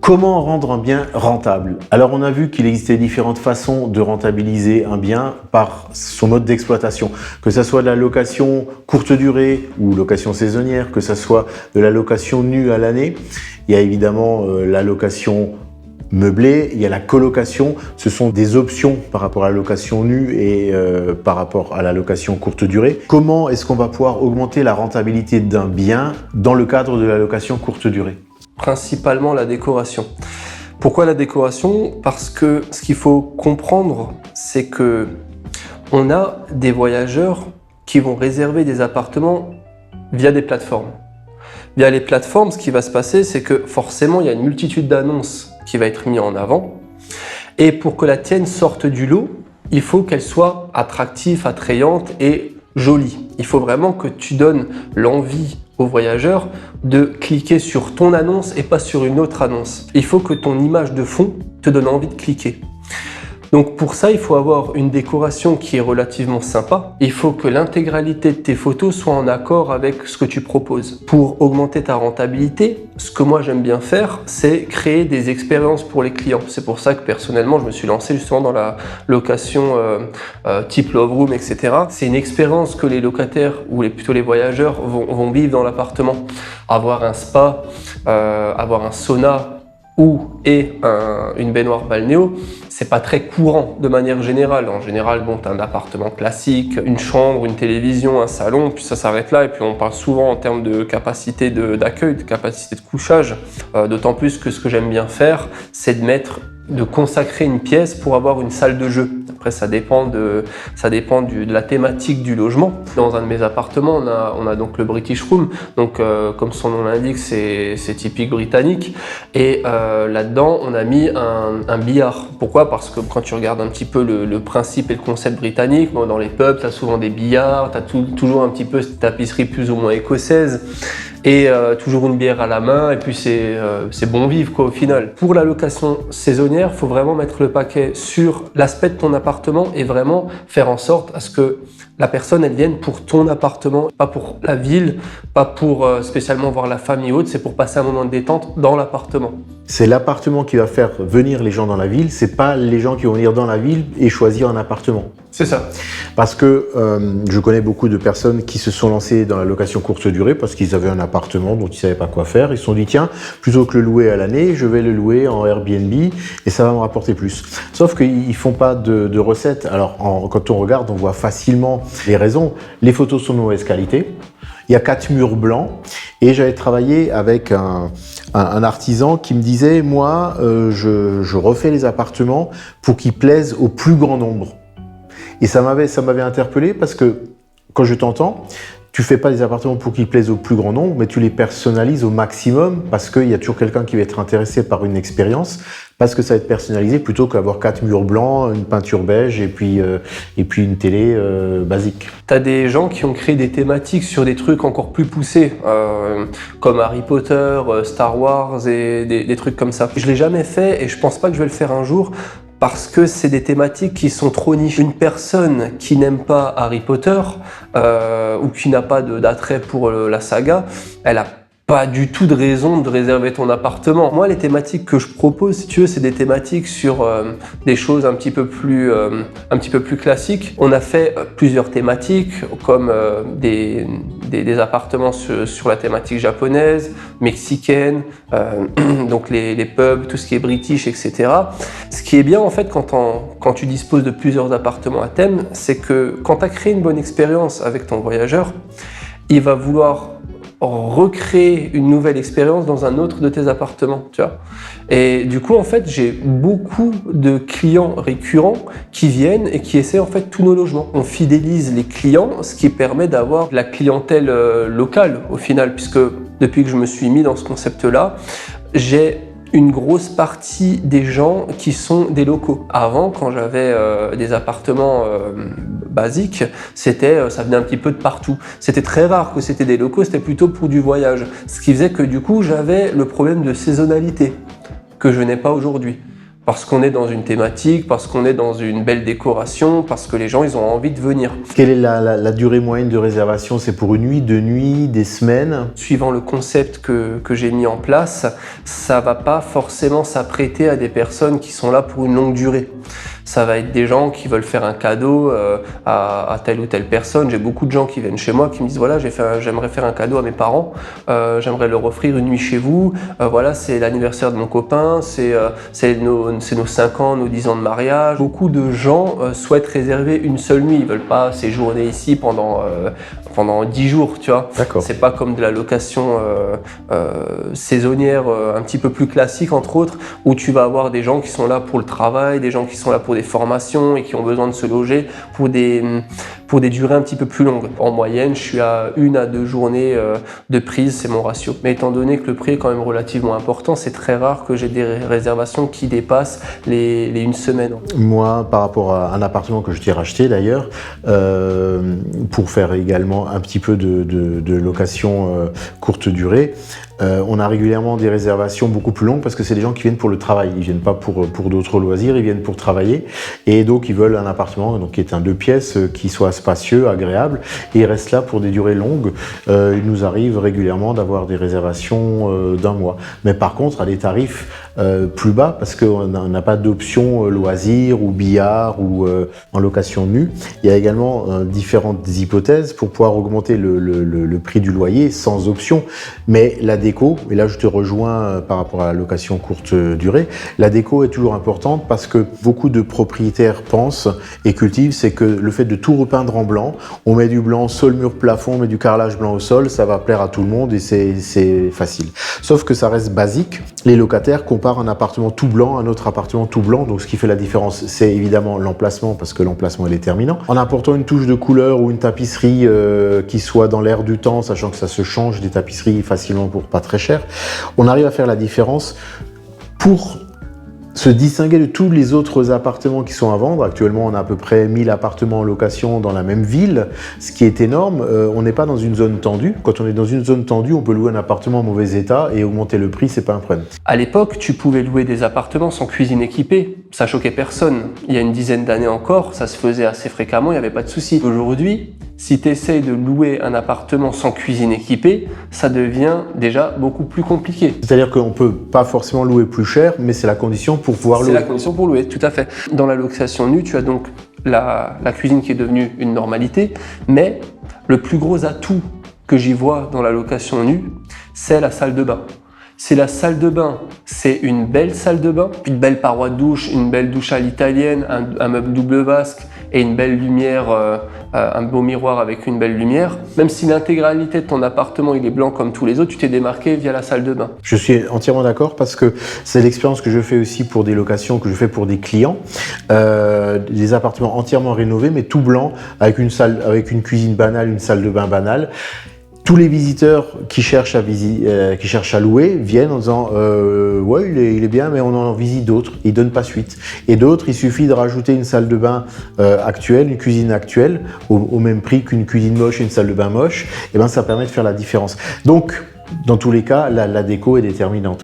Comment rendre un bien rentable? Alors on a vu qu'il existait différentes façons de rentabiliser un bien par son mode d'exploitation, que ce soit de la location courte durée ou location saisonnière, que ce soit de la location nue à l'année. Il y a évidemment la location meublée, il y a la colocation. Ce sont des options par rapport à la location nue et par rapport à la location courte durée. Comment est-ce qu'on va pouvoir augmenter la rentabilité d'un bien dans le cadre de la location courte durée? Principalement la décoration. Pourquoi la décoration? Parce que ce qu'il faut comprendre, c'est que on a des voyageurs qui vont réserver des appartements via des plateformes. Via les plateformes, ce qui va se passer, c'est que forcément, il y a une multitude d'annonces qui va être mise en avant. Et pour que la tienne sorte du lot, il faut qu'elle soit attractive, attrayante et jolie. Il faut vraiment que tu donnes l'envie aux voyageurs de cliquer sur ton annonce et pas sur une autre annonce. Il faut que ton image de fond te donne envie de cliquer. Donc pour ça, il faut avoir une décoration qui est relativement sympa. Il faut que l'intégralité de tes photos soit en accord avec ce que tu proposes. Pour augmenter ta rentabilité, ce que moi j'aime bien faire, c'est créer des expériences pour les clients. C'est pour ça que personnellement, je me suis lancé justement dans la location type Love Room, etc. C'est une expérience que les locataires ou plutôt les voyageurs vont vivre dans l'appartement. Avoir un spa, avoir un sauna, une baignoire balnéo, c'est pas très courant de manière générale. En général, bon, t'as un appartement classique, une chambre, une télévision, un salon, puis ça s'arrête là. Et puis on parle souvent en termes de capacité d'accueil, de capacité de couchage. D'autant plus que ce que j'aime bien faire, c'est de consacrer une pièce pour avoir une salle de jeu. Après, ça dépend de la thématique du logement. Dans un de mes appartements, on a donc le British Room. Donc, comme son nom l'indique, c'est typique britannique. Et là-dedans, on a mis un billard. Pourquoi? Parce que quand tu regardes un petit peu le principe et le concept britannique, bon, dans les pubs, tu as souvent des billards, tu as toujours un petit peu cette tapisserie plus ou moins écossaise. Et toujours une bière à la main, et puis c'est bon vivre quoi au final. Pour la location saisonnière, il faut vraiment mettre le paquet sur l'aspect de ton appartement et vraiment faire en sorte à ce que la personne elle vienne pour ton appartement, pas pour la ville, pas pour spécialement voir la famille haute, c'est pour passer un moment de détente dans l'appartement. C'est l'appartement qui va faire venir les gens dans la ville, c'est pas les gens qui vont venir dans la ville et choisir un appartement. C'est ça. Parce que je connais beaucoup de personnes qui se sont lancées dans la location courte durée parce qu'ils avaient un appartement dont ils ne savaient pas quoi faire. Ils se sont dit, tiens, plutôt que le louer à l'année, je vais le louer en Airbnb et ça va me rapporter plus. Sauf qu'ils ne font pas de recettes. Alors, quand on regarde, on voit facilement les raisons. Les photos sont de mauvaise qualité. Il y a 4 murs blancs et j'avais travaillé avec un artisan qui me disait, moi, je refais les appartements pour qu'ils plaisent au plus grand nombre. Et ça m'avait interpellé parce que quand je t'entends, tu fais pas des appartements pour qu'ils plaisent au plus grand nombre, mais tu les personnalises au maximum parce qu'il y a toujours quelqu'un qui va être intéressé par une expérience, parce que ça va être personnalisé plutôt qu'avoir 4 murs blancs, une peinture beige et puis une télé basique. T'as des gens qui ont créé des thématiques sur des trucs encore plus poussés, comme Harry Potter, Star Wars et des trucs comme ça. Je l'ai jamais fait et je pense pas que je vais le faire un jour. Parce que c'est des thématiques qui sont trop niches. Une personne qui n'aime pas Harry Potter ou qui n'a pas d'attrait pour la saga, elle a pas du tout de raison de réserver ton appartement. Moi, les thématiques que je propose, si tu veux, c'est des thématiques sur des choses un petit peu plus classiques. On a fait plusieurs thématiques, comme des appartements sur la thématique japonaise, mexicaine, donc les pubs, tout ce qui est british, etc. Ce qui est bien en fait quand tu disposes de plusieurs appartements à thème, c'est que quand tu as créé une bonne expérience avec ton voyageur, il va vouloir recréer une nouvelle expérience dans un autre de tes appartements, tu vois. Et du coup, en fait, j'ai beaucoup de clients récurrents qui viennent et qui essaient en fait tous nos logements. On fidélise les clients, ce qui permet d'avoir de la clientèle locale au final, puisque depuis que je me suis mis dans ce concept-là, j'ai une grosse partie des gens qui sont des locaux. Avant, quand j'avais des appartements basiques, ça venait un petit peu de partout. C'était très rare que c'était des locaux, c'était plutôt pour du voyage. Ce qui faisait que du coup, j'avais le problème de saisonnalité que je n'ai pas aujourd'hui. parce qu'on est dans une thématique, parce qu'on est dans une belle décoration, parce que les gens ils ont envie de venir. Quelle est la durée moyenne de réservation? C'est pour une nuit, 2 nuits, des semaines? Suivant le concept que j'ai mis en place, ça va pas forcément s'apprêter à des personnes qui sont là pour une longue durée. Ça va être des gens qui veulent faire un cadeau à telle ou telle personne. J'ai beaucoup de gens qui viennent chez moi qui me disent voilà, j'aimerais faire un cadeau à mes parents, j'aimerais leur offrir une nuit chez vous. Voilà, c'est l'anniversaire de mon copain, c'est nos 5 ans, nos 10 ans de mariage. Beaucoup de gens souhaitent réserver une seule nuit. Ils veulent pas séjourner ici pendant 10 jours, tu vois. D'accord. C'est pas comme de la location saisonnière un petit peu plus classique entre autres, où tu vas avoir des gens qui sont là pour le travail, des gens qui sont là pour des formations et qui ont besoin de se loger pour des durées un petit peu plus longues. En moyenne, je suis à 1 à 2 journées de prise, c'est mon ratio. Mais étant donné que le prix est quand même relativement important, c'est très rare que j'ai des réservations qui dépassent les 1 semaine. Moi, par rapport à un appartement que je t'ai racheté d'ailleurs, pour faire également un petit peu de location courte durée, on a régulièrement des réservations beaucoup plus longues parce que c'est des gens qui viennent pour le travail. Ils viennent pas pour d'autres loisirs, ils viennent pour travailler. Et donc, ils veulent un appartement donc, qui est un 2 pièces, qui soit spacieux, agréable. Et ils restent là pour des durées longues. Il nous arrive régulièrement d'avoir des réservations d'1 mois. Mais par contre, à des tarifs plus bas parce qu'on n'a pas d'option loisirs ou billard ou en location nue. Il y a également différentes hypothèses pour pouvoir augmenter le prix du loyer sans option. Mais la déco, et là je te rejoins par rapport à la location courte durée, la déco est toujours importante parce que beaucoup de propriétaires pensent et cultivent, c'est que le fait de tout repeindre en blanc, on met du blanc sol, mur, plafond, on met du carrelage blanc au sol, ça va plaire à tout le monde et c'est facile. Sauf que ça reste basique. Les locataires comparent un appartement tout blanc à un autre appartement tout blanc, donc ce qui fait la différence, c'est évidemment l'emplacement, parce que l'emplacement est déterminant. En apportant une touche de couleur ou une tapisserie qui soit dans l'air du temps, sachant que ça se change des tapisseries facilement pour pas très cher, on arrive à faire la différence pour se distinguer de tous les autres appartements qui sont à vendre. Actuellement, on a à peu près 1000 appartements en location dans la même ville, ce qui est énorme. On n'est pas dans une zone tendue. Quand on est dans une zone tendue, on peut louer un appartement en mauvais état et augmenter le prix, c'est pas un problème. À l'époque, tu pouvais louer des appartements sans cuisine équipée. Ça choquait personne. Il y a une dizaine d'années encore, ça se faisait assez fréquemment, il n'y avait pas de souci. Aujourd'hui, si tu essayes de louer un appartement sans cuisine équipée, ça devient déjà beaucoup plus compliqué. C'est-à-dire qu'on ne peut pas forcément louer plus cher, mais c'est la condition pour pouvoir louer. C'est la condition pour louer, tout à fait. Dans la location nue, tu as donc la cuisine qui est devenue une normalité, mais le plus gros atout que j'y vois dans la location nue, c'est la salle de bain. C'est la salle de bain, c'est une belle salle de bain, une belle paroi de douche, une belle douche à l'italienne, un meuble double vasque et une belle lumière, un beau miroir avec une belle lumière. Même si l'intégralité de ton appartement il est blanc comme tous les autres, tu t'es démarqué via la salle de bain. Je suis entièrement d'accord parce que c'est l'expérience que je fais aussi pour des locations, que je fais pour des clients. Des appartements entièrement rénovés mais tout blanc avec une cuisine banale, une salle de bain banale. Tous les visiteurs qui cherchent à louer viennent en disant ouais il est bien mais on en visite d'autres, ils donnent pas suite. Et d'autres, il suffit de rajouter une salle de bain actuelle, une cuisine actuelle au même prix qu'une cuisine moche et une salle de bain moche, et ben ça permet de faire la différence. Donc dans tous les cas, la déco est déterminante.